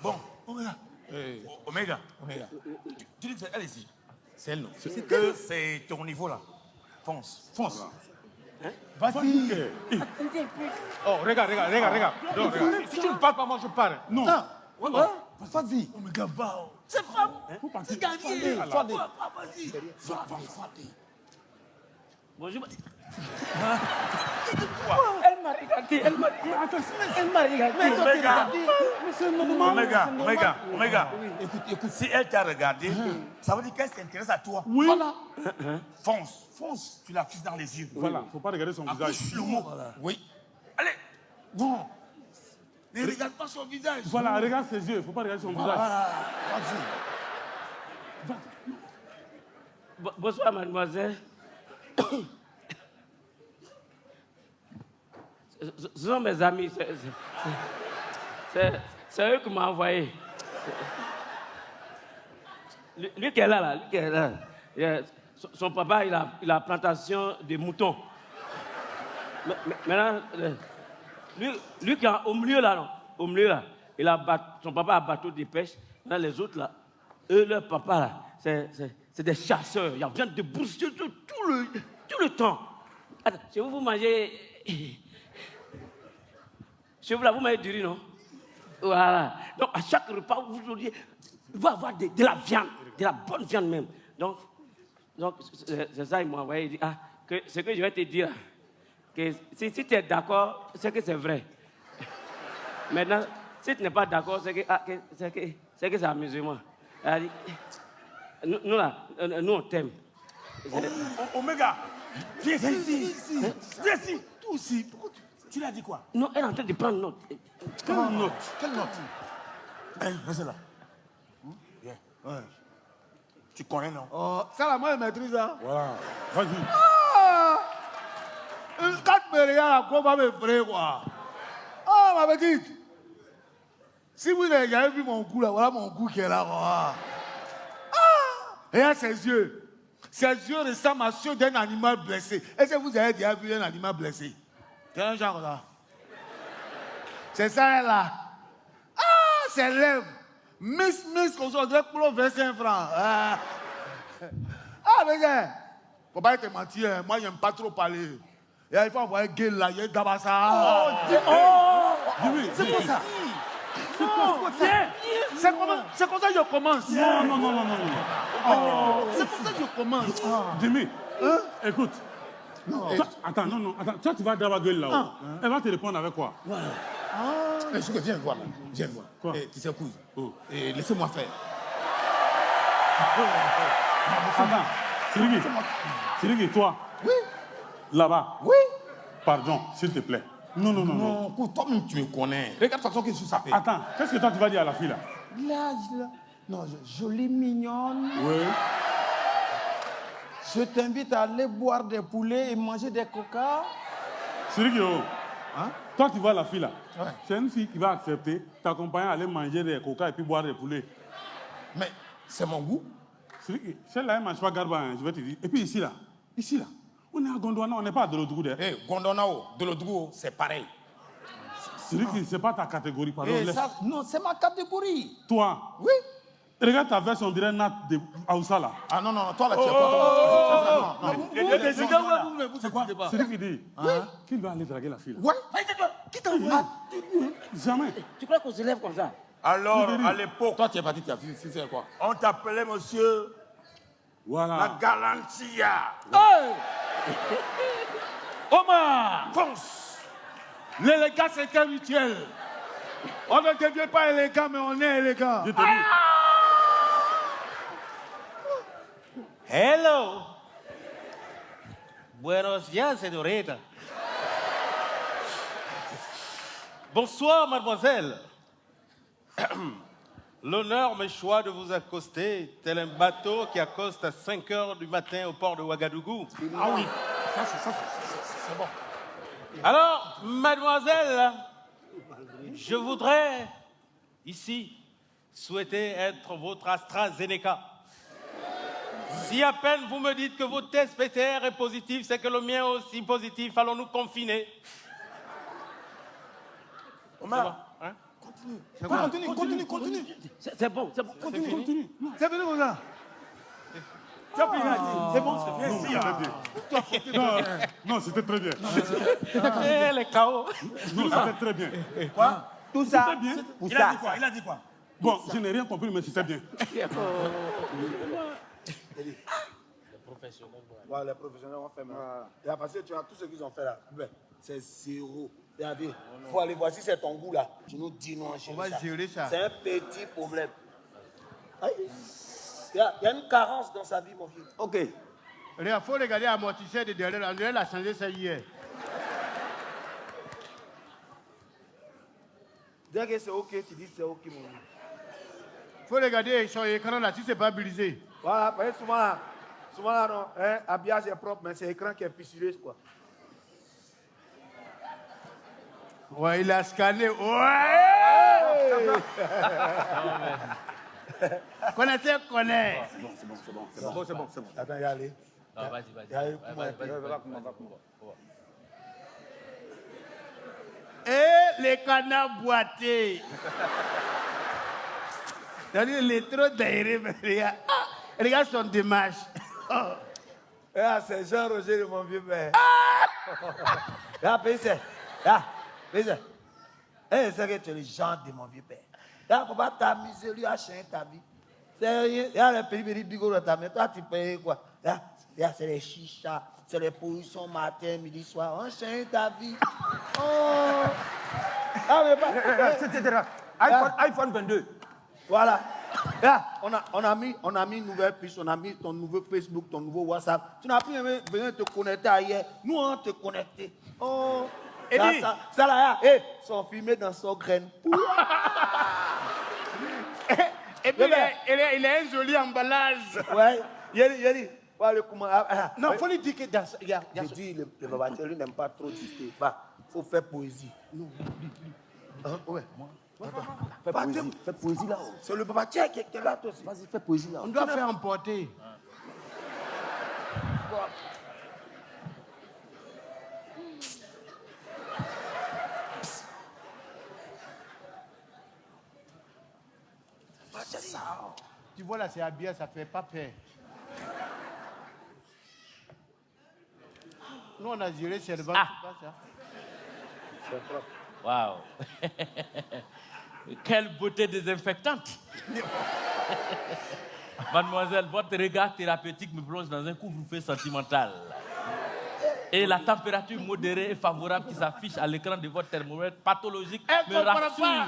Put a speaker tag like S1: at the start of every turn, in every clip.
S1: Bon, Oméga. Tu dis que c'est elle ici. C'est elle, non? C'est ton niveau là. Fonce.
S2: Hein? Vas-y. Oh, regarde. Non, regarde. Si tu ne parles pas, moi je parle. Non.
S3: Vas-y.
S1: Oméga, va.
S3: C'est femme.
S1: C'est gagné.
S3: Vas-y.
S4: Bonjour. Elle m'a regardé. Elle m'a regardé.
S3: Mais c'est normal.
S1: Oméga. Écoute, si elle t'a regardé, ça veut dire qu'elle s'intéresse à toi.
S3: Oui. Voilà.
S1: Fonce. Tu la fixes dans les yeux.
S2: Voilà, faut pas regarder son visage.
S1: Accouche le mot. Oui. Allez.
S3: Non.
S1: Ne regarde pas son visage.
S2: Voilà, regarde ses yeux, faut pas regarder son visage.
S4: Vas-y. Bonsoir, mademoiselle. Ce sont mes amis. C'est eux qui m'ont envoyé. Lui qui est là. Son papa, il a la plantation de moutons. Maintenant, lui qui est au milieu là, non? Au milieu là, son papa a un bateau de pêche. Maintenant, les autres là, eux, leur papa là, c'est des chasseurs. Ils viennent de bourser tout le temps. Attends, chez vous mangez... Chez vous là, vous mangez du riz, non? Voilà. Donc, à chaque repas, vous dites, il va y avoir de la viande, de la bonne viande même. Donc c'est ça, ils m'ont envoyé. Ils disent, ce que je vais te dire, que si tu es d'accord, c'est que c'est vrai. Maintenant, si tu n'es pas d'accord, c'est que c'est amusement. Nous là, nous on t'aime.
S1: Oméga, viens ici. Viens ici. Toi aussi. Pourquoi tu l'as dit quoi?
S4: Non, elle est en train de prendre note.
S1: Quelle note? Reste là. Viens. Ouais. Tu connais, non?
S3: Oh, ça là, moi, je maîtrise, hein.
S2: Voilà, vas-y.
S3: Quand tu me regardes, on va me frère, quoi. Oh, ma petite. Si vous n'avez jamais vu mon cou, là, voilà mon cou qui est là, quoi. Regarde ses yeux. Ses yeux ressemblent à ceux d'un animal blessé. Est-ce que vous avez déjà vu un animal blessé? C'est un genre là. C'est ça, là. Ses lèvres. Miss, comme ça, on dirait pour 25 francs. Mais faut pas te mentir, hein. Moi, j'aime pas trop parler. Et il faut envoyer gueule là, il y a Dabassa. C'est quoi ça? C'est comme ça que je commence.
S2: Non.
S3: C'est comme ça que je commence.
S2: Jimmy, écoute. Attends. Toi, tu vas dans la gueule là-haut. Elle va te répondre avec quoi?
S3: Viens voir là. Viens voir.
S2: Quoi?
S3: Tu sais quoi? Laissez-moi faire.
S2: Attends, Sirigi, toi.
S3: Oui.
S2: Là-bas.
S3: Oui.
S2: Pardon, s'il te plaît. Non.
S3: Non, toi-même tu me connais. Regarde la façon que je suis sapé.
S2: Attends, qu'est-ce que toi tu vas dire à la fille là?
S5: Non, jolie, mignonne.
S2: Oui.
S5: Je t'invite à aller boire des poulets et manger des coca.
S2: Sirigi, toi tu vois la fille là.
S3: Ouais.
S2: C'est une fille qui va accepter t'accompagner à aller manger des coca et puis boire des poulets.
S3: Mais c'est mon goût.
S2: Sirigi, celle-là elle mange pas garba, hein, je vais te dire. Et puis ici là, on est à Gondwana, on n'est pas à Dolodougou.
S3: Gondonao, Dolodougou, c'est pareil.
S2: Sirigi, c'est pas ta catégorie, pardon.
S5: Non, c'est ma catégorie.
S2: Toi.
S5: Oui.
S2: Regarde ta version, on dirait Nat de Aoussa là.
S3: Non, toi là tu es pas. Non.
S1: C'est quoi?
S2: C'est lui qui dit qu'il va aller draguer la fille là.
S3: Ouais.
S4: Qui t'envoie?
S2: Jamais.
S4: Tu crois qu'on se lève comme ça?
S1: Alors, à l'époque,
S3: Toi tu es parti, tu as vu, c'est quoi?
S1: on t'appelait monsieur la
S2: Voilà.
S1: Galantia.
S3: Hey! Omar!
S1: Fonce.
S3: L'élégance c'est un rituel. On ne devient pas élégant, mais on est élégant.
S2: Je te dis.
S6: Hello. Buenos días, señorita. Bonsoir, mademoiselle. L'honneur me choisit de vous accoster, tel un bateau qui accoste à 5 heures du matin au port de Ouagadougou.
S3: Ah oui, ça c'est bon.
S6: Alors, mademoiselle, je voudrais, ici, souhaiter être votre AstraZeneca. Si à peine vous me dites que votre test PCR est positif, c'est que le mien est aussi positif, allons nous confiner.
S1: Omar,
S3: Continue.
S4: C'est bon, c'est bon.
S3: Continue. C'est fini comme ça.
S2: C'est bon, c'est bien.
S7: Non, c'était très bien.
S6: Eh, les chaos.
S7: Non, c'était très bien.
S5: Quoi? Tout ça
S7: C'était bien.
S5: pour
S1: Il a
S5: ça.
S1: dit quoi? Il a dit quoi?
S7: Bon, je n'ai rien compris, mais c'était bien.
S3: Voilà, les professionnels ont fait mal. Et parce que tu as tout ce qu'ils ont fait là, ben, c'est zéro. Regardez, il faut aller voir si c'est ton goût là. Tu nous dis non,
S5: On va gérer ça.
S3: C'est un petit problème. Aïe. Il y a une carence dans sa vie, mon vieux.
S5: Ok.
S3: Il faut regarder l'amortisseur de derrière. André l'a changé ça hier. Dès que c'est ok, tu dis c'est ok, mon vieux. Il faut regarder son écran là, si c'est pas brisé. Voilà, parce que souvent là, non, hein, habillage est propre, mais c'est l'écran qui est fissuré, quoi. Ouais, il a scanné. Ouais! Connaissez. C'est bon. Attends, y aller.
S6: Non, vas-y.
S3: Et les canards boités. C'est-à-dire les trop d'aérés, regarde son démarche. C'est Jean-Roger de mon vieux père. Là, c'est que tu es le genre de mon vieux père. Là, il ne faut pas t'amuser, lui, à changer ta vie. C'est rien. Il y a les périphéries bigots de ta mère. Toi, tu payes quoi? Là, c'est les chichas, c'est les positions matin, midi, soir. On change ta vie. Oh! Ah, mais pas.
S5: iPhone 22.
S3: Voilà. Là, on a mis une nouvelle puce, on a mis ton nouveau Facebook, ton nouveau WhatsApp. Tu n'as plus besoin de te connecter ailleurs. Nous, on te connecté. Oh! Et là, ça là, sont filmés dans son graine. Et puis, il a un joli emballage. Ouais. Il dit, voilà comment. Non, il faut lui dire que dans ça. Je dis, le babateur, lui n'aime pas trop discuter. Il faut faire poésie. Non, ouais.
S5: Fais poésie là.
S3: C'est le babateur qui est là, toi aussi.
S5: Vas-y, fais poésie là.
S3: On doit faire emporter. Tu vois là, c'est habillé, ça fait pas peur. Nous, on a géré Servant, c'est pas ça. C'est propre.
S6: Waouh. Quelle beauté désinfectante. Mademoiselle, votre regard thérapeutique me plonge dans un couvre-feu sentimental. Et la température modérée et favorable qui s'affiche à l'écran de votre thermomètre pathologique me rassure.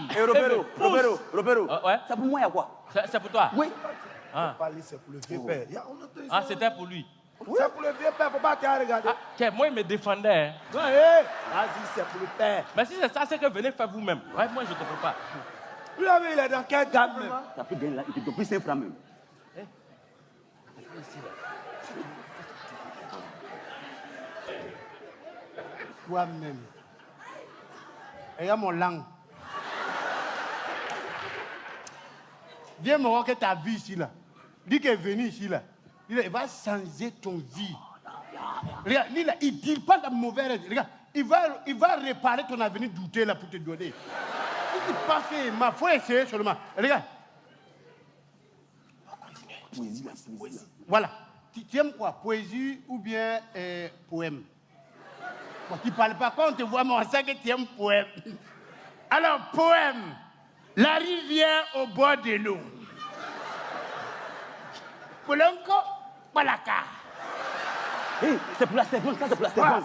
S5: Robero.
S6: Ouais.
S5: C'est pour moi, il y a quoi?
S6: C'est pour toi?
S5: Oui.
S6: Ah,
S3: C'est pour le vieux père.
S6: c'était pour lui.
S3: C'est pour le vieux père, faut pas te regarder.
S6: Ah, moi, il me défendait. Hein.
S3: Vas-y, c'est pour le père.
S6: Mais si c'est ça, c'est que venez faire vous-même. Ouais, moi, je ne comprends pas.
S3: Lui, il est dans quel gamme même?
S5: T'as plus gagné là, il te donne plus 5 francs même.
S3: Toi-même. Regarde mon langue. Viens me voir que ta vie ici là. Dis qu'il est venu ici là. Il va changer ton vie. Regarde, il ne dit pas de mauvaise. Regarde, il va réparer ton avenir douté là pour te donner. Il dit pas que il faut essayer seulement. Regarde.
S5: Poésie là, poésie.
S3: Voilà. Tu aimes quoi? Poésie ou bien poème? Bon, tu ne parles pas quand on te voit, mais on sait que tu aimes poème. Alors, poème. La rivière au bord de l'eau. Polanco, Palaka.
S5: C'est pour la servante, ça c'est pour la servante.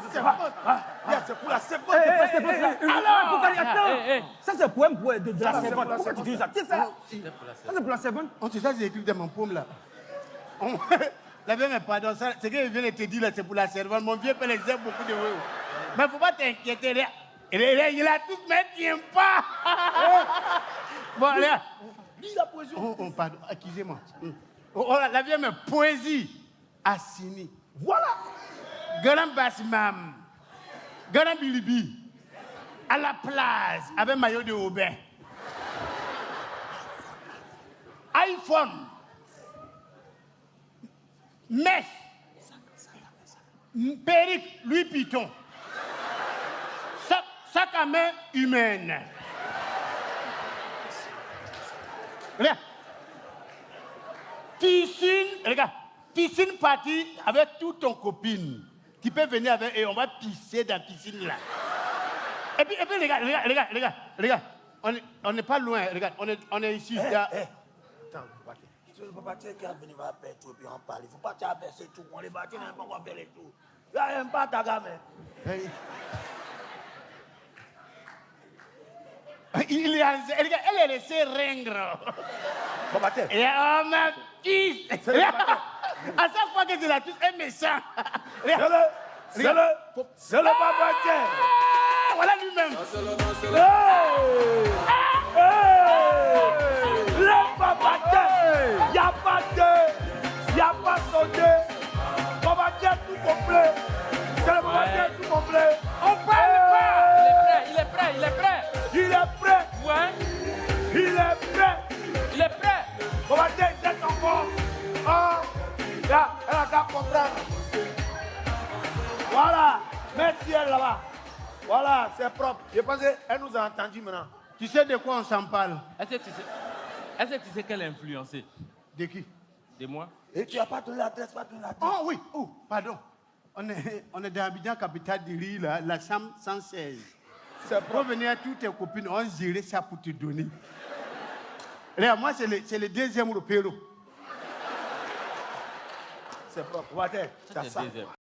S3: C'est pour la servante.
S5: Alors, ça c'est poème de la servante. Pourquoi tu dis ça? C'est ça. Ça c'est pour la servante.
S3: On sait ça, j'ai écrit dans mon poème là. La vieille, mais pardon, c'est que je viens de te dire là, c'est pour la servante. Mon vieux père les aime beaucoup de vous. Mais il ne faut pas t'inquiéter. Il a tout, mais il n'aime pas. Bon, allez. Lis la poésie. Pardon, excusez-moi. La vieille, mais poésie. Assini. Voilà. Grand Basmam. Grand Bilibi. À la plage, avec maillot de Aubin. iPhone. Mess. Perruque, Louis Piton. Sac à main humaine. Regarde. Piscine partie avec toute ton copine. Tu peux venir avec et on va pisser dans la piscine là. Et puis regarde. On n'est pas loin, regarde, on est ici.
S1: Attends, c'est le papa qui va venir faire tout et puis on parle. Il ne faut pas traverser tout. On est battu, on ne va pas faire les tout. Il n'y a pas ta gamme.
S3: Elle est laissée ringre. Et on m'a dit. À chaque fois que tu la touches, elle me sent.
S1: C'est le papa qui.
S3: Voilà lui-même.
S1: Le papa qui. Il n'y a pas sonné. Papa qui est tout complet. C'est le papa qui est tout complet.
S6: On parle pas. Il est prêt.
S1: Il est prêt.
S6: Ouais.
S1: Il est prêt. Papa qui est encore. Ah. Là, elle a qu'à comprendre. Voilà. Merci elle là-bas. Voilà, c'est propre. Je pense qu'elle nous a entendu maintenant.
S3: Tu sais de quoi on s'en parle?
S6: Est-ce que tu sais qu'elle est influencée?
S3: De qui?
S6: De moi?
S1: Et tu n'as pas donné l'adresse,
S3: Oh oui, pardon. On est dans Abidjan, capitale du riz, là, la chambre 116. C'est pour venir toutes tes copines, on dirait ça pour te donner. Regarde, moi, c'est le deuxième européen.
S1: C'est propre.
S6: C'est le deuxième.